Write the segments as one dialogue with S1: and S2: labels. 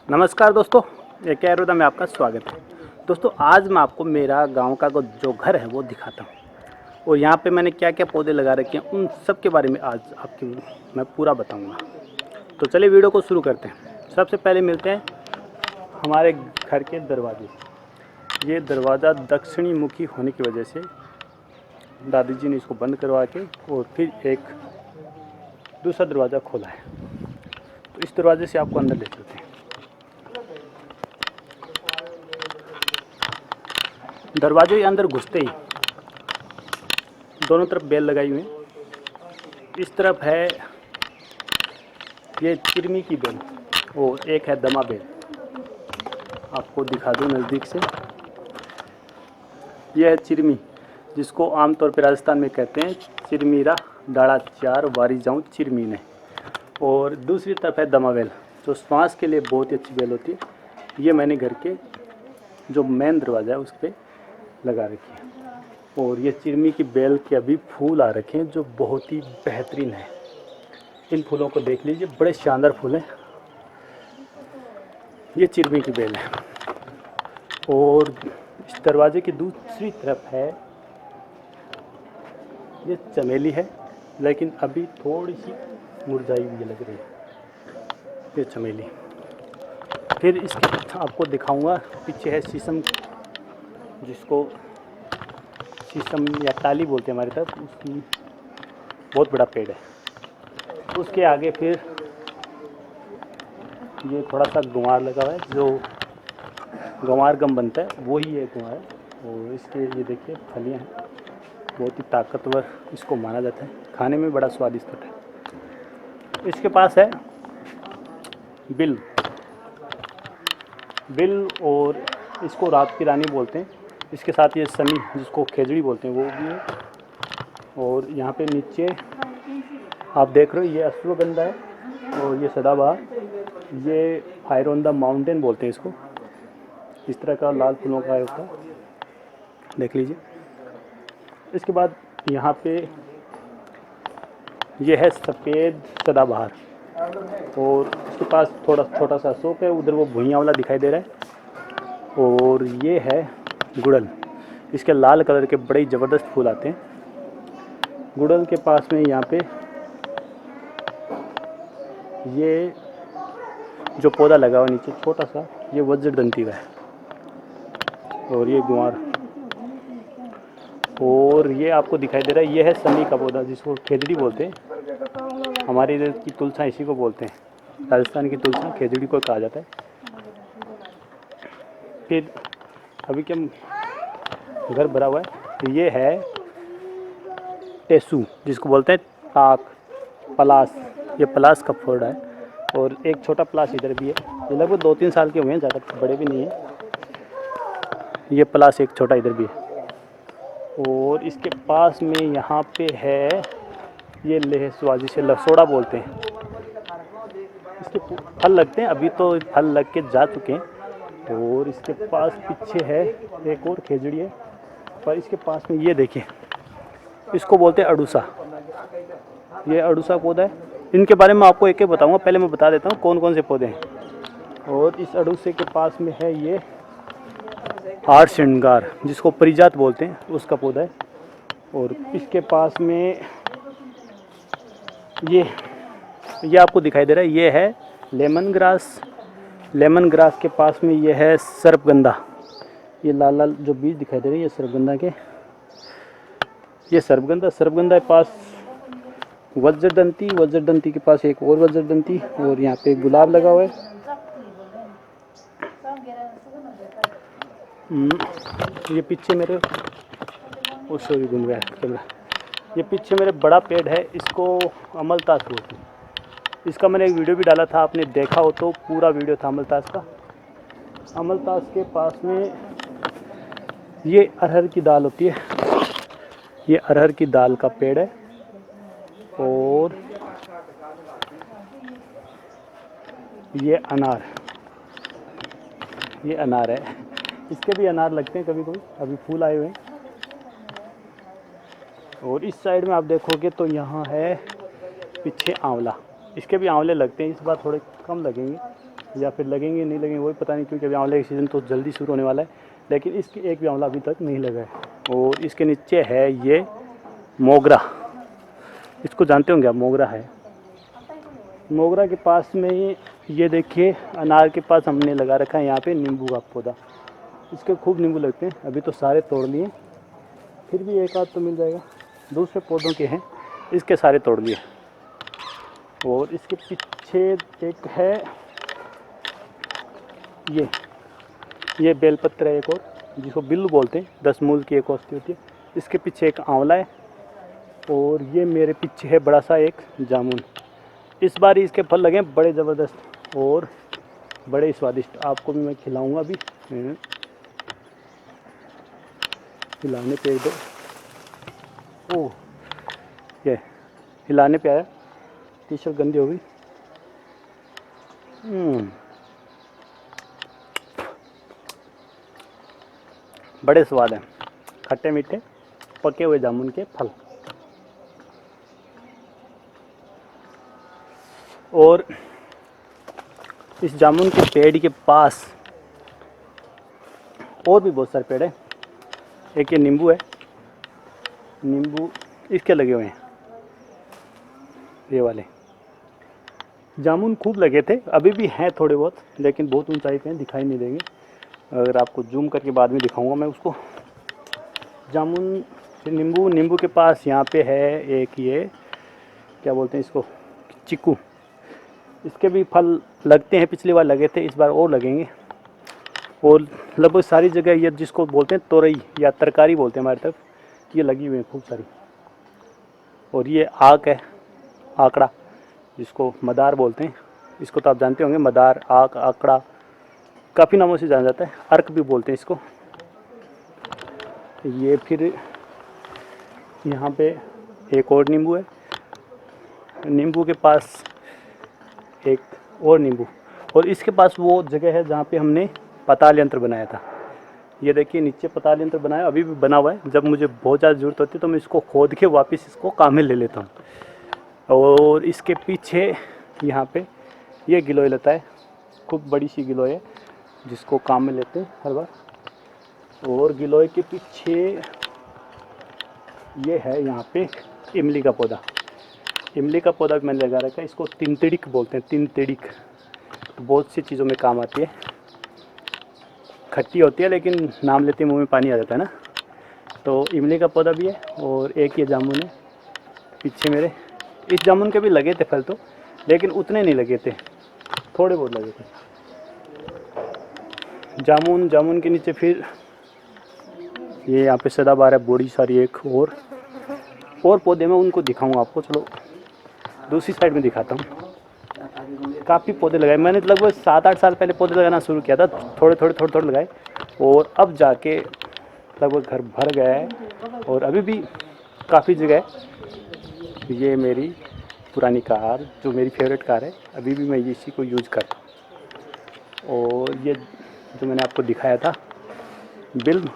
S1: नमस्कार दोस्तों, एक एरोदा में आपका स्वागत है। दोस्तों आज मैं आपको मेरा गांव का जो घर है वो दिखाता हूँ और यहाँ पे मैंने क्या क्या पौधे लगा रखे हैं उन सब के बारे में आज आपको मैं पूरा बताऊँगा। तो चलिए वीडियो को शुरू करते हैं। सबसे पहले मिलते हैं हमारे घर के दरवाजे। ये दरवाज़ा दक्षिणी मुखी होने की वजह से दादी जी ने इसको बंद करवा के और फिर एक दूसरा दरवाज़ा खोला है। तो इस दरवाजे से आपको अंदर ले चलते हैं। दरवाजे के अंदर घुसते ही दोनों तरफ बेल लगाई हुई है। इस तरफ है ये चिरमी की बेल और एक है दमा बेल। आपको दिखा दूं नज़दीक से। यह है चिरमी, जिसको आमतौर पर राजस्थान में कहते हैं चिरमीरा डाड़ा चार वारी जाऊँ चिरमी ने। और दूसरी तरफ है दमा बेल, जो श्वास के लिए बहुत ही अच्छी बेल होती है। ये मैंने घर के जो मेन दरवाज़ा है उस पर लगा रखी है। और ये चिरमी की बेल के अभी फूल आ रखे हैं जो बहुत ही बेहतरीन है। इन फूलों को देख लीजिए, बड़े शानदार फूल हैं। ये चिरमी की बेल है। और इस दरवाजे की दूसरी तरफ है ये चमेली है, लेकिन अभी थोड़ी सी मुरझाई हुई लग रही है ये चमेली। फिर इसके आपको दिखाऊंगा, पीछे है शीशम, जिसको शीशम या टाली बोलते हैं हमारी तरफ। उसकी बहुत बड़ा पेड़ है। उसके आगे फिर ये थोड़ा सा गुंवार लगा हुआ है, जो गुंवार गम बनता है वही ये गुंवार है। और इसके ये देखिए फलियाँ हैं, बहुत ही ताकतवर इसको माना जाता है, खाने में बड़ा स्वादिष्ट होता है। इसके पास है बिल, और इसको रात की रानी बोलते हैं। इसके साथ ये सनी, जिसको खेजड़ी बोलते हैं, वो भी है। और यहाँ पे नीचे आप देख रहे हो ये अश्वगंधा है और ये सदाबहार, ये फायर ऑन द माउंटेन बोलते हैं इसको। इस तरह का लाल फूलों का होता है, देख लीजिए। इसके बाद यहाँ पे ये है सफ़ेद सदाबहार और उसके पास थोड़ा छोटा सा अशोक है, उधर वो भुइयाँ वाला दिखाई दे रहा है। और ये है गुड़ल, इसके लाल कलर के बड़े ज़बरदस्त फूल आते हैं। गुड़ल के पास में यहाँ पे ये जो पौधा लगा हुआ नीचे छोटा सा, ये वज्रदंती का है। और ये गुंवार, और ये आपको दिखाई दे रहा है ये है सनी का पौधा, जिसको खेजड़ी बोलते हैं। हमारे इधर की तुलसा इसी को बोलते हैं, राजस्थान की तुलसा खेजड़ी को कहा जाता है। फिर अभी क्या घर भरा हुआ है, तो ये है टेसू, जिसको बोलते हैं टाक पलास। ये पलास का फोड़ा है और एक छोटा पलास इधर भी है। ये लगभग 2-3 साल के हुए हैं, ज़्यादा बड़े भी नहीं है। ये पलास एक छोटा इधर भी है। और इसके पास में यहाँ पे है ये लेहसुआ, जिसे लसोड़ा बोलते हैं। इसके फल लगते हैं, अभी तो फल लग के जा चुके हैं। और इसके पास पीछे है एक और खेजड़ी है, पर इसके पास में ये देखिए, इसको बोलते हैं अड़ूसा। ये अड़ूसा पौधा है। इनके बारे में आपको एक एक बताऊंगा, पहले मैं बता देता हूँ कौन कौन से पौधे हैं। और इस अड़ूसे के पास में है ये हार श्रृंगार, जिसको परिजात बोलते हैं, उसका पौधा है। और इसके पास में ये आपको दिखाई दे रहा है, ये है लेमन ग्रास। लेमन ग्रास के पास में ये है सर्पगंधा। ये लाल लाल जो बीज दिखाई दे रहे हैं ये सर्पगंधा के, ये सर्पगंधा के पास वज्रदंती के पास एक और वज्रदंती। और यहाँ पे गुलाब लगा हुआ है। ये पीछे मेरे सॉरी घूम गया कैमरा। ये पीछे मेरे बड़ा पेड़ है, इसको अमलतास बोलते हैं। इसका मैंने एक वीडियो भी डाला था, आपने देखा हो तो पूरा वीडियो था अमलतास का। अमलतास के पास में ये अरहर की दाल होती है, ये अरहर की दाल का पेड़ है। और ये अनार है। इसके भी अनार लगते हैं कभी कभी, अभी फूल आए हुए हैं। और इस साइड में आप देखोगे तो यहाँ है पीछे आंवला, इसके भी आंवले लगते हैं। इस बार थोड़े कम लगेंगे या फिर लगेंगे नहीं लगेंगे वही पता नहीं, क्योंकि अभी आंवले का सीज़न तो जल्दी शुरू होने वाला है। लेकिन इसके एक भी आंवला अभी तक नहीं लगा है। और इसके नीचे है ये मोगरा, इसको जानते होंगे आप, मोगरा है। मोगरा के पास में ही ये देखिए अनार के पास हमने लगा रखा है यहाँ पे नींबू का पौधा। इसके खूब नींबू लगते हैं। अभी तो सारे तोड़ लिए, फिर भी एक आध तो मिल जाएगा। दूसरे पौधों के हैं, इसके सारे तोड़ लिए। और इसके पीछे एक है ये बेलपत्र है एक और, जिसको बिल्लू बोलते हैं, 10 मूल की एक औषधि होती है। इसके पीछे एक आंवला है और ये मेरे पीछे है बड़ा सा एक जामुन। इस बार इसके फल लगे बड़े ज़बरदस्त और बड़े स्वादिष्ट। आपको भी मैं खिलाऊंगा अभी। हिलाने पे दो, ओह ये हिलाने पे आया, टी शर्ट गंदी हो गई। बड़े स्वाद हैं, खट्टे मीठे पके हुए जामुन के फल। और इस जामुन के पेड़ के पास और भी बहुत सारे पेड़ हैं। एक ये नींबू है, नींबू इसके लगे हुए हैं, ये वाले। जामुन खूब लगे थे, अभी भी हैं थोड़े बहुत, लेकिन बहुत ऊंचाई पे हैं, दिखाई नहीं देंगे। अगर आपको जूम करके बाद में दिखाऊंगा मैं उसको। जामुन, नींबू के पास यहाँ पे है एक ये क्या बोलते हैं इसको, चीकू। इसके भी फल लगते हैं, पिछली बार लगे थे, इस बार और लगेंगे। और लगभग सारी जगह ये जिसको बोलते हैं तोरई या तरकारी बोलते हैं हमारी तरफ, ये लगी हुई है खूब सारी। और ये आक है, आकड़ा, जिसको मदार बोलते हैं। इसको तो आप जानते होंगे, मदार, आक, आकड़ा, काफ़ी नामों से जाना जाता है। अर्क भी बोलते हैं इसको। ये फिर यहाँ पे एक और नींबू है, नींबू के पास एक और नींबू। और इसके पास वो जगह है जहाँ पे हमने पताल यंत्र बनाया था। ये देखिए नीचे पताल यंत्र बनाया, अभी भी बना हुआ है। जब मुझे बहुत ज़्यादा ज़रूरत होती है तो मैं इसको खोद के वापस इसको काम में ले लेता हूँ। और इसके पीछे यहाँ पे ये गिलोय लता है, खूब बड़ी सी गिलोय है, जिसको काम में लेते हैं हर बार। और गिलोय के पीछे ये है यहाँ पे इमली का पौधा। इमली का पौधा भी मैंने लगा रखा है, इसको तिनतिड़िक बोलते हैं, तिनतिड़िक। बहुत सी चीज़ों में काम आती है, खट्टी होती है लेकिन नाम लेते मुंह में पानी आ जाता है ना। तो इमली का पौधा भी है। और एक ये जामुन है पीछे मेरे। इस जामुन के भी लगे थे फल तो, लेकिन उतने नहीं लगे थे, थोड़े बहुत लगे थे। जामुन के नीचे फिर ये यहाँ पे सदाबहार है बड़ी सारी एक और पौधे में उनको दिखाऊंगा आपको। चलो दूसरी साइड में दिखाता हूँ। काफ़ी पौधे लगाए मैंने, लगभग 7-8 साल पहले पौधे लगाना शुरू किया था, थोड़े लगाए। और अब जाके लगभग घर भर गया है। और अभी भी काफ़ी जगह है। ये मेरी पुरानी कार, जो मेरी फेवरेट कार है, अभी भी मैं इसी को यूज़ करता हूँ। और ये जो मैंने आपको दिखाया था बिल्ब,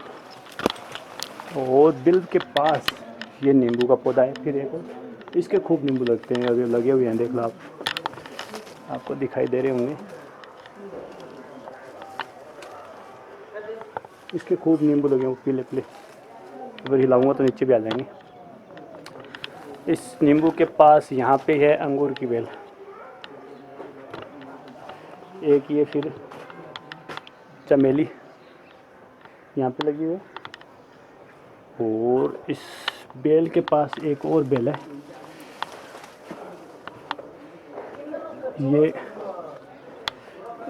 S1: और बिल्ब के पास ये नींबू का पौधा है। फिर एक और, इसके खूब नींबू लगते हैं, अभी लगे हुए हैं, देख लो आपको दिखाई दे रहे होंगे। इसके खूब नींबू लगे हुए पीले पीले, अगर हिलाऊंगा तो नीचे भी आ जाएंगे। इस नींबू के पास यहाँ पे है अंगूर की बेल। एक ये फिर चमेली यहाँ पे लगी हुई है। और इस बेल के पास एक और बेल है, ये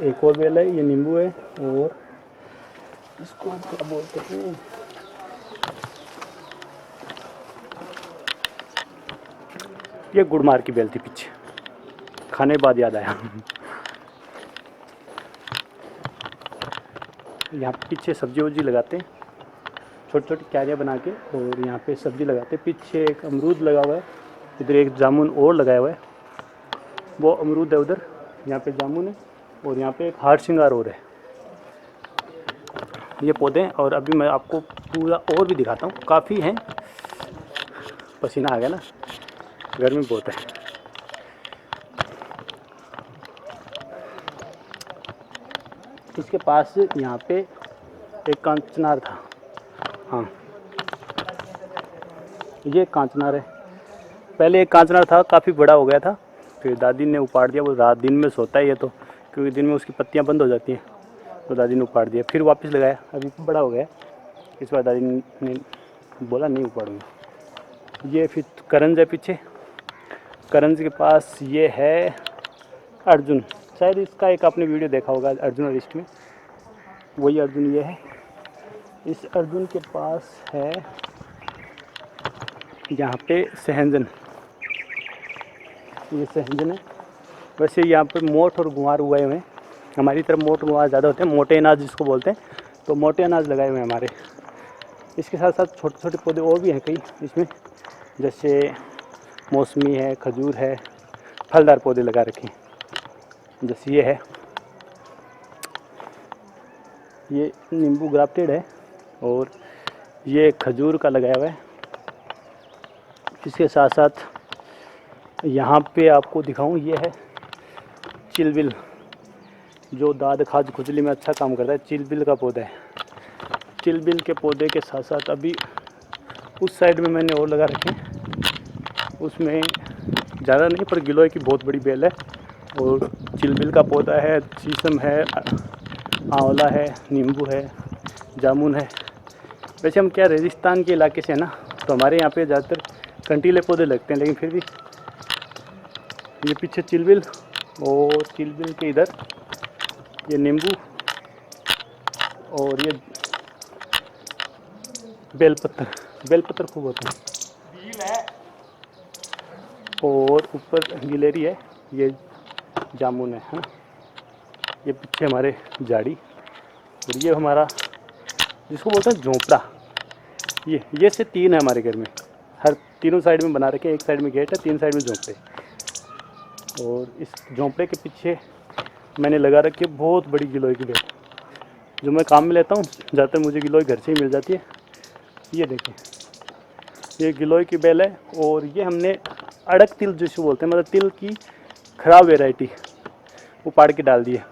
S1: एक और बेल है, ये नींबू है। और इसको क्या बोलते हैं, ये गुड़मार की बेल थी पीछे, खाने बाद याद आया। यहाँ पीछे सब्जी वब्जी लगाते हैं, छोटी छोटी क्यारियाँ बना के, और यहाँ पे सब्जी लगाते हैं। पीछे एक अमरूद लगा हुआ है, इधर एक जामुन और लगाया हुआ है, वो अमरूद है उधर, यहाँ पे जामुन है। और यहाँ पे एक हार श्रृंगार और है। ये पौधे हैं। और अभी मैं आपको पूरा और भी दिखाता हूँ, काफ़ी हैं। पसीना आ गया ना, गर्मी बहुत है। इसके पास यहाँ पे एक कांचनार था। हाँ, ये कांचनार है। पहले एक कांचनार था, काफ़ी बड़ा हो गया था, फिर दादी ने उपाड़ दिया। वो रात दिन में सोता है ये तो, क्योंकि दिन में उसकी पत्तियाँ बंद हो जाती हैं, तो दादी ने उपाड़ दिया। फिर वापस लगाया, अभी बड़ा हो गया। इस बार दादी ने बोला नहीं उपाड़ूंगा। ये फिर करंज है पीछे। करंज के पास ये है अर्जुन। शायद इसका एक आपने वीडियो देखा होगा अर्जुन लिस्ट में, वही अर्जुन ये है। इस अर्जुन के पास है यहाँ पे सहंजन, ये सहंजन है। वैसे यहाँ पे मोठ और गुआर उगाए हुए हैं। हमारी तरफ मोठ गुआर ज़्यादा होते हैं, मोटे अनाज जिसको बोलते हैं, तो मोटे अनाज लगाए हुए हैं हमारे। इसके साथ साथ छोटे छोटे पौधे और भी हैं कई इसमें, जैसे मौसमी है, खजूर है, फलदार पौधे लगा रखे हैं। जैसे ये है, ये नींबू ग्राफ्टेड है, और ये खजूर का लगाया हुआ है। इसके साथ साथ यहाँ पे आपको दिखाऊं, ये है चिलबिल, जो दाद खाज खुजली में अच्छा काम करता है। चिलबिल का पौधा है। चिलबिल के पौधे के साथ साथ अभी उस साइड में मैंने और लगा रखे हैं, उसमें ज़्यादा नहीं पर गिलोय की बहुत बड़ी बेल है। और चिलबिल का पौधा है, शीशम है, आंवला है, नींबू है, जामुन है। वैसे हम क्या रेगिस्तान के इलाके से है ना, तो हमारे यहाँ पे ज़्यादातर कंटीले पौधे लगते हैं, लेकिन फिर भी ये पीछे चिलबिल, और चिलबिल के इधर ये नींबू, और ये बेलपत्र खूब होते हैं। और ऊपर गिलेरी है, ये जामुन है ना। ये पीछे हमारे झाड़ी, और ये हमारा जिसको बोलते हैं झोंपड़ा। ये से 3 है हमारे घर में, हर तीनों साइड में बना रखे हैं। एक साइड में गेट है, 3 साइड में झोंपड़े। और इस झोंपड़े के पीछे मैंने लगा रखी है बहुत बड़ी गिलोय की बेल, जो मैं काम में लेता हूँ। ज़्यादातर मुझे गिलोय घर से ही मिल जाती है। ये देखिए, ये गिलोय की बेल है। और ये हमने अड़क तिल जिसे बोलते हैं, मतलब तिल की ख़राब वेराइटी उपाड़ के डाल दी है,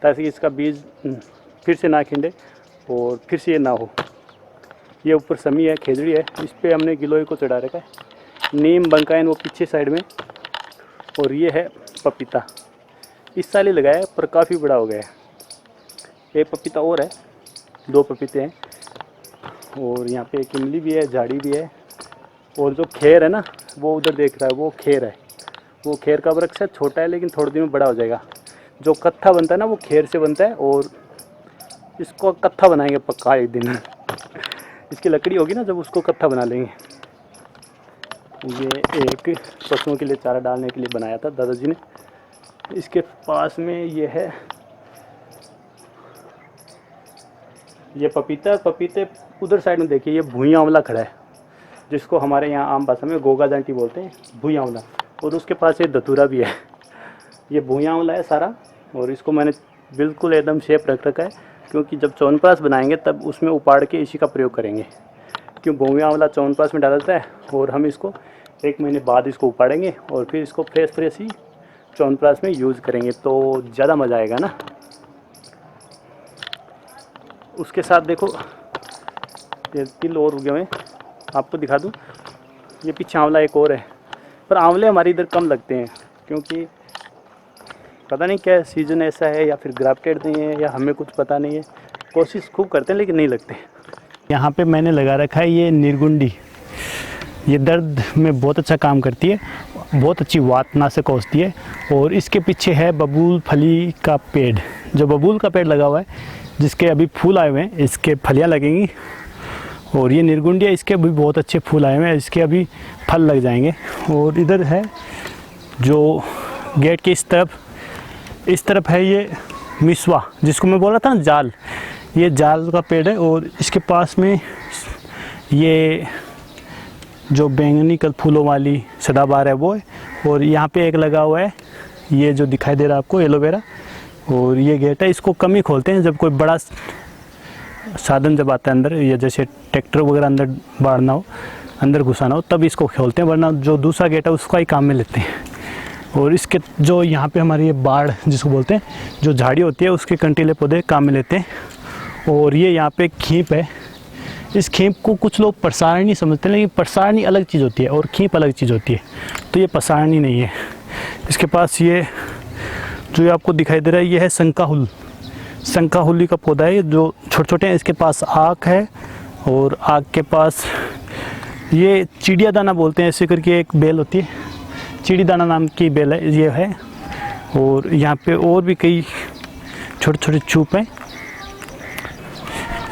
S1: ताकि इसका बीज फिर से ना खिंडे और फिर से ये ना हो। ये ऊपर समी है, खेजड़ी है, इस पर हमने गिलोय को चढ़ा रखा है। नीम बंकाइन वो पीछे साइड में। और ये है पपीता, इस साल ही लगाया है पर काफ़ी बड़ा हो गया है। एक पपीता और है, 2 पपीते हैं। और यहाँ पे एक इमली भी है, झाड़ी भी है। और जो खेर है ना, वो उधर देख रहा है, वो खेर है। वो खेर का वृक्ष है, छोटा है लेकिन थोड़े दिन में बड़ा हो जाएगा। जो कत्था बनता है ना, वो खेर से बनता है। और इसको कत्था बनाएंगे पक्का एक दिन। इसकी लकड़ी होगी ना, जब उसको कत्था बना लेंगे। ये एक पशुओं के लिए चारा डालने के लिए बनाया था दादाजी ने। इसके पास में ये है, ये पपीते उधर साइड में देखिए, ये भुइयाँ आंवला खड़ा है, जिसको हमारे यहाँ आम भाषा में गोगा जांटी बोलते हैं, भुइयाँ आंवला। और उसके पास ये धतूरा भी है। ये भुइयाँ आंवला है सारा। और इसको मैंने बिल्कुल एकदम शेप रख रखा है, क्योंकि जब च्यवनप्राश बनाएंगे तब उसमें उपाड़ के इसी का प्रयोग करेंगे। क्यों भुइयाँ आंवला च्यवनप्राश में डाला जाता है, और हम इसको 1 महीने बाद इसको उपाड़ेंगे और फिर इसको फ्रेश ही च्यवनप्राश में यूज़ करेंगे, तो ज़्यादा मज़ा आएगा ना। उसके साथ देखो, ये तिल और उगे हुए, आपको दिखा दूँ। ये पीछे आंवला एक और है, पर आंवले हमारे इधर कम लगते हैं, क्योंकि पता नहीं क्या सीज़न ऐसा है, या फिर ग्राफ्टेड नहीं है, या हमें कुछ पता नहीं है। कोशिश खूब करते हैं लेकिन नहीं लगते। यहाँ पे मैंने लगा रखा है ये निर्गुंडी। ये दर्द में बहुत अच्छा काम करती है, बहुत अच्छी वातनाशक औषधि है। और इसके पीछे है बबूल फली का पेड़, जो बबूल का पेड़ लगा हुआ है, जिसके अभी फूल आए हुए हैं, इसके फलियाँ लगेंगी। और ये निर्गुंडिया, इसके भी बहुत अच्छे फूल आए हुए हैं, इसके अभी फल लग जाएंगे। और इधर है जो गेट के इस तरफ है ये मिसवा, जिसको मैं बोला था ना जाल, ये जाल का पेड़ है। और इसके पास में ये जो बैंगनी कल फूलों वाली सदाबहार है वो है। और यहाँ पे एक लगा हुआ है, ये जो दिखाई दे रहा है आपको, एलोवेरा। और ये गेट है, इसको कम ही खोलते हैं जब कोई बड़ा साधन जब आता है अंदर, या जैसे ट्रैक्टर वगैरह अंदर बाढ़ना हो, अंदर घुसाना हो, तब इसको खोलते हैं, वरना जो दूसरा गेट है उसका ही काम में लेते हैं। और इसके जो यहाँ पे हमारी ये बाड़ जिसको बोलते हैं, जो झाड़ी होती है उसके कंटीले पौधे काम में लेते हैं। और ये यहाँ पे खींप है। इस खींप को कुछ लोग पसारनी समझते हैं, लेकिन पसारनी अलग चीज़ होती है और खींप अलग चीज़ होती है। तो ये पसारनी नहीं है। इसके पास ये जो ये आपको दिखाई दे रहा है, ये है संकाहुल। संकाहुली का पौधा है जो छोटे छोटे हैं। इसके पास आँख है और आँख के पास ये चिड़िया दाना बोलते हैं, ऐसे करके एक बेल होती है, चिड़ी दाना नाम की बेल है ये है। और यहाँ पे और भी कई छोटे छोटे चूप हैं।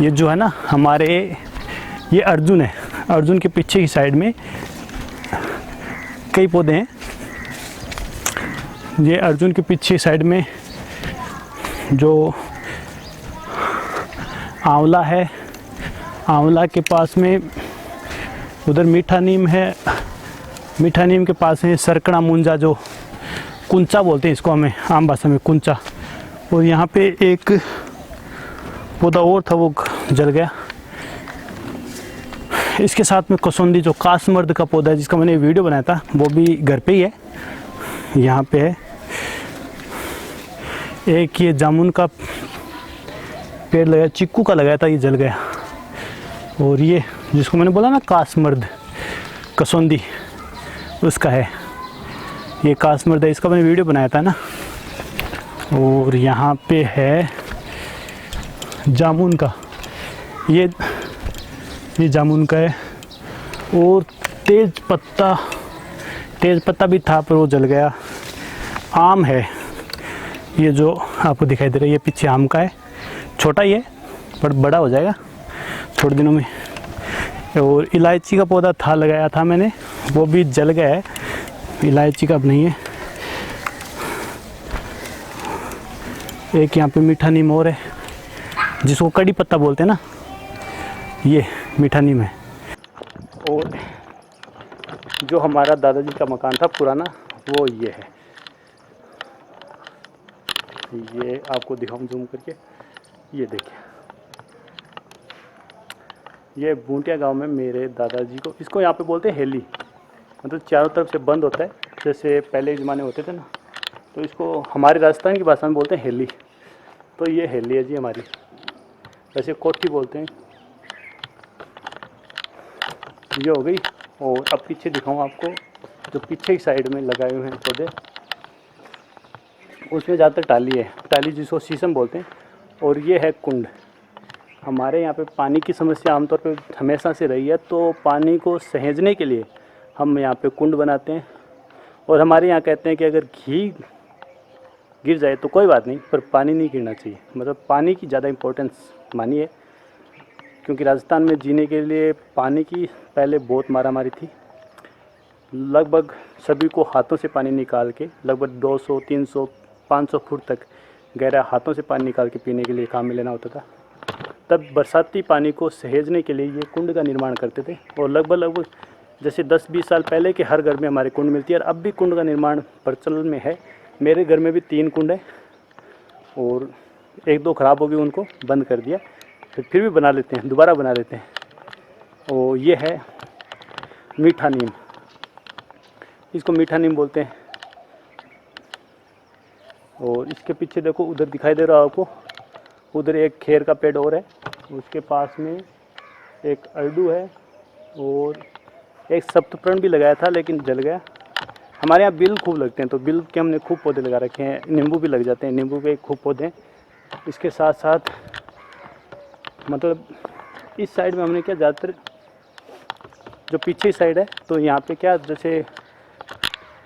S1: ये जो है ना हमारे, ये अर्जुन है। अर्जुन के पीछे की साइड में कई पौधे हैं। ये अर्जुन के पीछे की साइड में जो आंवला है, आंवला के पास में उधर मीठा नीम है। मीठा नीम के पास है सरकड़ा मुंजा, जो कुंचा बोलते हैं इसको हमें आम भाषा में, कुंचा। और यहाँ पे एक पौधा और था वो जल गया। इसके साथ में कसौंदी जो कासमर्द का पौधा है, जिसका मैंने वीडियो बनाया था, वो भी घर पे ही है। यहाँ पे है एक ये जामुन का पेड़ लगाया, चिक्कू का लगाया था, ये जल गया। और ये जिसको मैंने बोला ना कासमर्द कसौंदी, उसका है ये कासमर्द है, इसका मैंने वीडियो बनाया था ना। और यहाँ पे है जामुन का, ये जामुन का है। और तेज पत्ता भी था पर वो जल गया। आम है, ये जो आपको दिखाई दे रहा है, ये पीछे आम का है। छोटा ही है पर बड़ा हो जाएगा थोड़े दिनों में। और इलायची का पौधा था, लगाया था मैंने, वो भी जल गया है। इलायची का अब नहीं है। एक यहाँ पे मीठा नीम और है, जिसको कड़ी पत्ता बोलते हैं ना, ये मीठा नीम है। और जो हमारा दादाजी का मकान था पुराना, वो ये है। ये आपको दिखाऊं जूम करके, ये देखिए, ये बूंटिया गांव में मेरे दादाजी को, इसको यहाँ पे बोलते हैं हेली, मतलब चारों तरफ से बंद होता है, जैसे पहले ज़माने होते थे ना, तो इसको हमारे राजस्थान की भाषा में बोलते हैं हेली। तो ये हेली है जी हमारी, वैसे कोठी बोलते हैं। ये हो गई। और अब पीछे दिखाऊँ आपको, जो पीछे की साइड में लगाए हुए हैं पौधे, उसमें ज़्यादातर टाली है, टाली जिसको शीशम बोलते हैं। और ये है कुंड। हमारे यहाँ पे पानी की समस्या आमतौर पे हमेशा से रही है, तो पानी को सहेजने के लिए हम यहाँ पे कुंड बनाते हैं। और हमारे यहाँ कहते हैं कि अगर घी गिर जाए तो कोई बात नहीं, पर पानी नहीं गिरना चाहिए। मतलब पानी की ज़्यादा इम्पोर्टेंस मानी है, क्योंकि राजस्थान में जीने के लिए पानी की पहले बहुत मारामारी थी। लगभग सभी को हाथों से पानी निकाल के, लगभग 200, 300, 500 फुट तक गहरा हाथों से पानी निकाल के पीने के लिए काम में लेना होता था। तब बरसाती पानी को सहेजने के लिए ये कुंड का निर्माण करते थे। और लगभग जैसे 10-20 साल पहले के हर घर में हमारे कुंड मिलती है, और अब भी कुंड का निर्माण प्रचलन में है। मेरे घर में भी 3 कुंड है, और 1-2 ख़राब हो गई, उनको बंद कर दिया, फिर भी बना लेते हैं, दोबारा बना लेते हैं। और ये है मीठा नीम, इसको मीठा नीम बोलते हैं। और इसके पीछे देखो, उधर दिखाई दे रहा है आपको, उधर एक खेर का पेड़ और है, उसके पास में एक अर्डू है, और एक सप्तपर्ण भी लगाया था लेकिन जल गया। हमारे यहाँ बिल खूब लगते हैं, तो बिल के हमने खूब पौधे लगा रखे हैं। नींबू भी लग जाते हैं, नींबू के खूब पौधे हैं। इसके साथ साथ मतलब इस साइड में हमने क्या, ज़्यादातर जो पीछे साइड है, तो यहाँ पे क्या, जैसे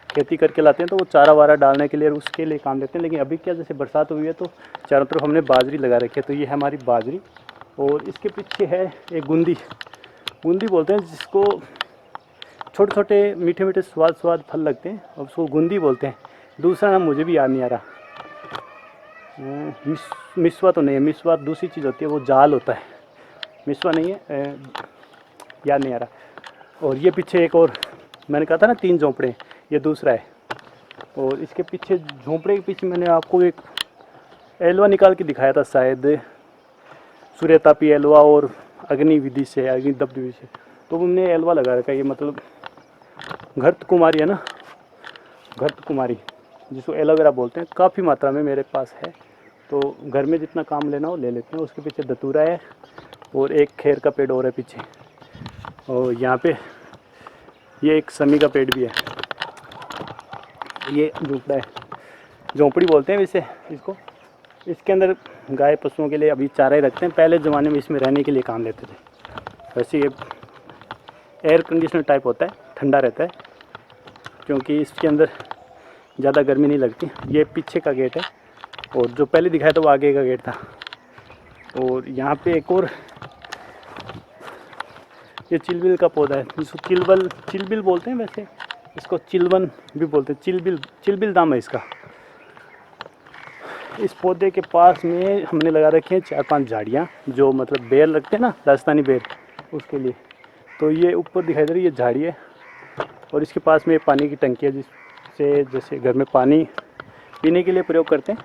S1: खेती करके लाते हैं तो वो चारा वारा डालने के लिए, उसके लिए काम लेते हैं। लेकिन अभी क्या, जैसे बरसात हुई है तो चारों तरफ हमने बाजरी लगा रखी है, तो ये है हमारी बाजरी। और इसके पीछे है एक गुंदी बोलते हैं, जिसको छोटे छोटे मीठे मीठे स्वाद फल लगते हैं, और उसको गुंदी बोलते हैं। दूसरा नाम मुझे भी याद नहीं आ रहा, मिसवा तो नहीं है, मिसवा दूसरी चीज़ होती है, वो जाल होता है, मिसवा नहीं है, याद नहीं आ रहा। और ये पीछे एक और, मैंने कहा था ना 3 झोंपड़े, ये दूसरा है। और इसके पीछे, झोंपड़े के पीछे मैंने आपको एक एलवा निकाल के दिखाया था शायद, सूर्यतापी एलवा और अग्नि विधि से, अग्निदग्ध विधि से, तो हमने एलवा लगा रखा है। ये मतलब घृत कुमारी है ना, घृत कुमारी जिसको एलोवेरा बोलते हैं, काफ़ी मात्रा में मेरे पास है। तो घर में जितना काम लेना हो ले लेते हैं। उसके पीछे धतूरा है और एक खैर का पेड़ और है पीछे। और यहाँ पे ये एक समी का पेड़ भी है। ये झोपड़ा है, झोंपड़ी बोलते हैं वैसे इसको। इसके अंदर गाय पशुओं के लिए अभी चारा ही रखते हैं। पहले ज़माने में इसमें रहने के लिए काम लेते थे। वैसे ये एयर कंडीशनर टाइप होता है, ठंडा रहता है क्योंकि इसके अंदर ज़्यादा गर्मी नहीं लगती। ये पीछे का गेट है और जो पहले दिखाया था वो आगे का गेट था। और यहाँ पे एक और ये चिलबिल का पौधा है जिसको चिलबिल बोलते हैं। वैसे इसको चिलवन भी बोलते हैं। चिलबिल नाम है इसका। इस पौधे के पास में हमने लगा रखे हैं 4-5 झाड़ियाँ, जो मतलब बेर लगते हैं ना, राजस्थानी बेर, उसके लिए। तो ये ऊपर दिखाई दे रही है झाड़ी है और इसके पास में पानी की टंकी है जिससे जैसे घर में पानी पीने के लिए प्रयोग करते हैं।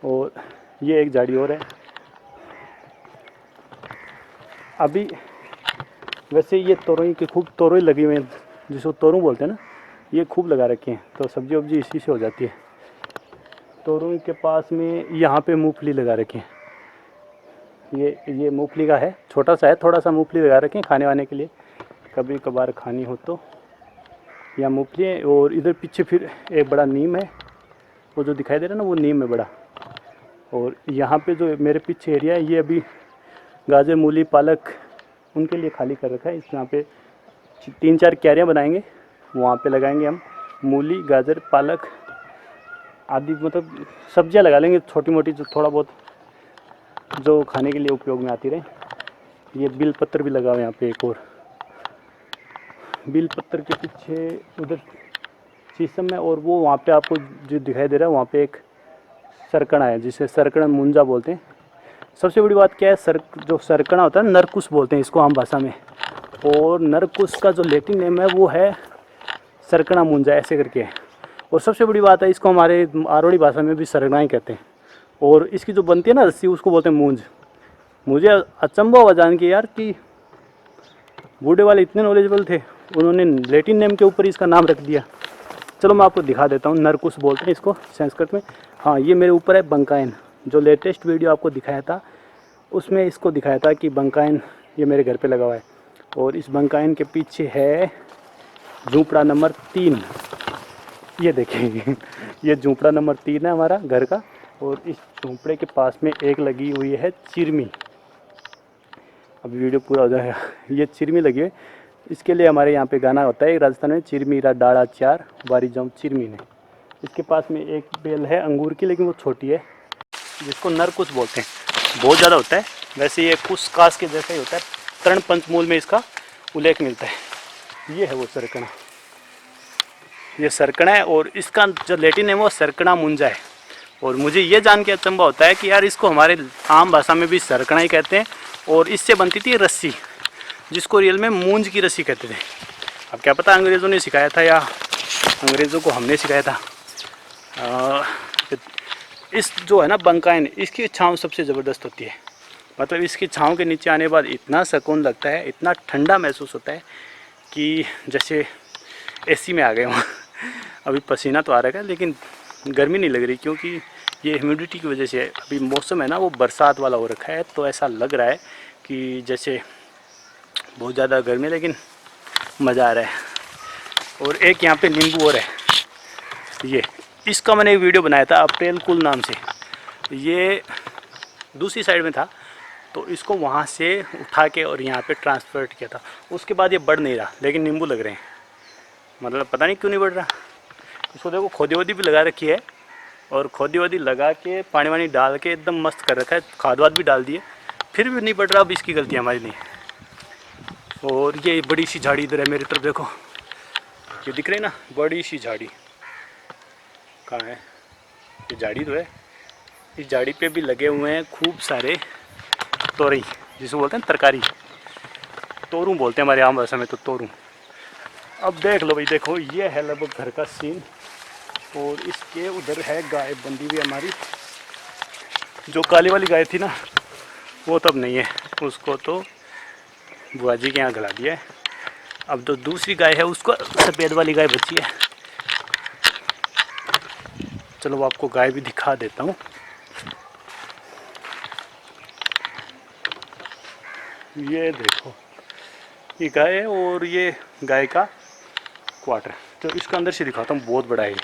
S1: और ये एक झाड़ी और है। अभी वैसे ये तोरई के खूब तोरई लगी हुई हैं जिसको तोरू बोलते हैं ना, ये खूब लगा रखे हैं। तो सब्जी वब्जी इसी से हो जाती है। तोरई के पास में यहाँ पे मूंगफली लगा रखे हैं। ये मूंगफली का है, छोटा सा है, थोड़ा सा मूंगफली लगा रखे हैं खाने वाने के लिए, कभी कभार खानी हो तो। या मूंगफली है। और इधर पीछे फिर एक बड़ा नीम है, वो जो दिखाई दे रहा है ना वो नीम है बड़ा। और यहाँ पे जो मेरे पीछे एरिया है ये अभी गाजर मूली पालक उनके लिए खाली कर रखा है। इस यहाँ पे 3-4 क्यारियाँ बनाएंगे, वहाँ पे लगाएंगे हम मूली गाजर पालक आदि, मतलब सब्जियाँ लगा लेंगे छोटी मोटी, जो थोड़ा बहुत जो खाने के लिए उपयोग में आती रहे। ये बिल पत्र भी लगा हुआ है यहाँ पे एक और। बिल पत्र के पीछे उधर शीशम है। और वो वहाँ पे आपको जो दिखाई दे रहा है वहाँ पे एक सरकड़ा है जिसे सरकड़ा मुंजा बोलते हैं। सबसे बड़ी बात क्या है, जो सरकड़ा होता है नरकुश बोलते हैं इसको आम भाषा में। और नरकुश का जो लैटिन नेम है वो है सरकड़ा मुंजा ऐसे करके है। और सबसे बड़ी बात है इसको हमारे आरोड़ी भाषा में भी सरकड़ा ही कहते हैं। और इसकी जो बनती है ना रस्सी उसको बोलते हैं मूंज। मुझे अचंभा हुआ जान के यार कि बूढ़े वाले इतने नॉलेजेबल थे, उन्होंने लैटिन नेम के ऊपर इसका नाम रख दिया। चलो मैं आपको दिखा देता हूँ। नरकुश बोलते हैं इसको संस्कृत में। हाँ, ये मेरे ऊपर है बंकायन। जो लेटेस्ट वीडियो आपको दिखाया था उसमें इसको दिखाया था कि बंकायन ये मेरे घर पे लगा हुआ है। और इस बंकायन के पीछे है झूंपड़ा नंबर 3। ये देखिए ये झूंपड़ा नंबर 3 है हमारा घर का। और इस झूंपड़े के पास में एक लगी हुई है चिरमी। अभी वीडियो पूरा हो जाएगा। ये चिरमी लगी है, इसके लिए हमारे यहाँ पे गाना होता है राजस्थान में, चिरमीरा डाड़ा 4 बारी जाऊँ चिरमी ने। इसके पास में एक बेल है अंगूर की, लेकिन वो छोटी है, जिसको नरकुश बोलते हैं। बहुत ज़्यादा होता है। वैसे ये कुश काश के जैसा ही होता है। तरण पंचमूल में इसका उल्लेख मिलता है। ये है वो सरकड़ा, ये सरकड़ा है। और इसका जो लैटिन है वो सरकड़ा मुंजा है। और मुझे ये जान के अचंभा होता है कि यार इसको हमारे आम भाषा में भी सरकड़ा ही कहते हैं। और इससे बनती थी रस्सी, जिसको रियल में मूंज की रस्सी कहते थे। अब क्या पता अंग्रेज़ों ने सिखाया था या अंग्रेज़ों को हमने सिखाया था। इस जो है ना बंकायन, इसकी छाँव सबसे ज़बरदस्त होती है। मतलब इसकी छाँव के नीचे आने के बाद इतना सुकून लगता है, इतना ठंडा महसूस होता है कि जैसे एसी में आ गए हों। अभी पसीना तो आ रहा है लेकिन गर्मी नहीं लग रही, क्योंकि ये ह्यूमिडिटी की वजह से अभी मौसम है ना वो बरसात वाला हो रखा है। तो ऐसा लग रहा है कि जैसे बहुत ज़्यादा गर्मी है, लेकिन मज़ा आ रहा है। और एक यहाँ पे नींबू और है। ये इसका मैंने एक वीडियो बनाया था अप्रैल कुल नाम से। ये दूसरी साइड में था, तो इसको वहाँ से उठा के और यहाँ पे ट्रांसफर किया था। उसके बाद ये बढ़ नहीं रहा, लेकिन नींबू लग रहे हैं। मतलब पता नहीं क्यों नहीं बढ़ रहा। इसको देखो खोदी वोदी भी लगा रखी है, और खोदी वोदी लगा के पानी वानी डाल के एकदम मस्त कर रखा है, खाद वाद भी डाल दिए, फिर भी नहीं बढ़ रहा। अब इसकी गलती हमारी नहीं। और ये बड़ी सी झाड़ी इधर है मेरी तरफ, देखो ये दिख रही है ना, बड़ी सी झाड़ी। कहाँ है ये झाड़ी? तो है, इस झाड़ी पे भी लगे हुए हैं खूब सारे तोरई, जिसे बोलते हैं तरकारी। तोरू बोलते हैं हमारे आम भाषा में तो तोरू। अब देख लो भाई, देखो ये है लगभग घर का सीन। और इसके उधर है गाय बंदी हुई हमारी। जो काली वाली गाय थी ना वो तब नहीं है, उसको तो बुआ जी के यहाँ खिला दिया है। अब जो दूसरी गाय है उसको सफ़ेद वाली गाय बची है। चलो वो आपको गाय भी दिखा देता हूँ। ये देखो, ये गाय है और ये गाय का क्वार्टर। तो इसका अंदर से दिखाता हूँ, बहुत बड़ा है ये।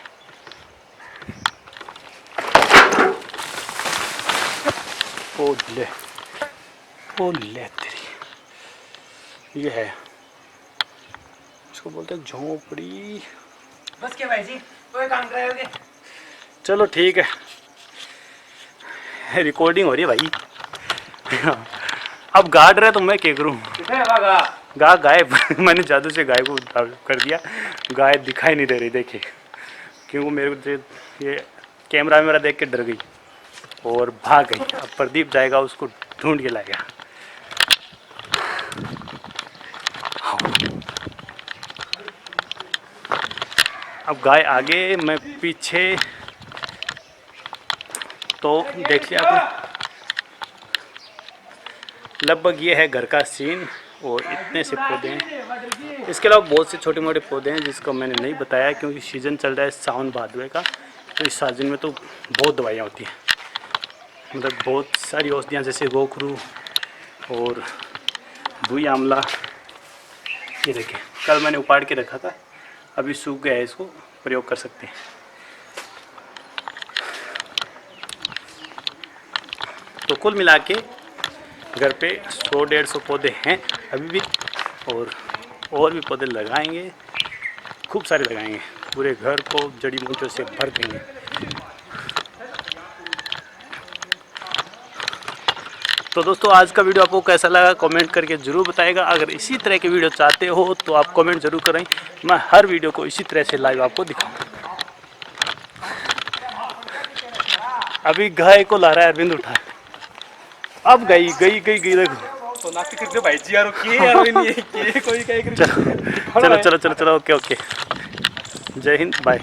S1: ओ ले तेरी, ये है, इसको बोलते हैं झोंपड़ी।
S2: बस क्या भाई जी, कोई काम कराओगे?
S1: चलो ठीक है, रिकॉर्डिंग हो रही है भाई। अब गाड़ रहे तो मैं क्या करूँ। गा गाय मैंने जादू से गाय को कर दिया, गाय दिखाई नहीं दे रही, देखे, क्योंकि मेरे को ये कैमरा मेरा देख के डर गई और भाग गई। अब प्रदीप जाएगा उसको ढूंढ के लाएगा। अब गाय आगे, मैं पीछे, तो देख लिया आपने। लगभग ये है घर का सीन और इतने से पौधे हैं। इसके अलावा बहुत से छोटे मोटे पौधे हैं जिसको मैंने नहीं बताया क्योंकि सीज़न चल रहा है सावन भादवे का। तो इस सीजन में तो बहुत दवाइयाँ होती हैं, मतलब बहुत सारी औषधियाँ, जैसे गोखरू और बुई आंवला। ये देखिए, कल मैंने उपाड़ के रखा था, अभी सूख गया है, इसको प्रयोग कर सकते हैं। तो कुल मिला के घर पे 100-150 पौधे हैं अभी भी, और भी पौधे लगाएंगे, खूब सारे लगाएंगे, पूरे घर को जड़ी बूटियों से भर देंगे। तो दोस्तों आज का वीडियो आपको कैसा लगा कमेंट करके ज़रूर बताएगा। अगर इसी तरह के वीडियो चाहते हो तो आप कमेंट ज़रूर करें, मैं हर वीडियो को इसी तरह से लाइव आपको दिखाऊंगा। अभी गाय को ला रहा है अरविंद, उठा, अब गई देखो।
S2: तो नास्ती कर दो भाई जी यार, के यार नहीं के कोई कहे।
S1: चलो ओके, जय हिंद, बाय।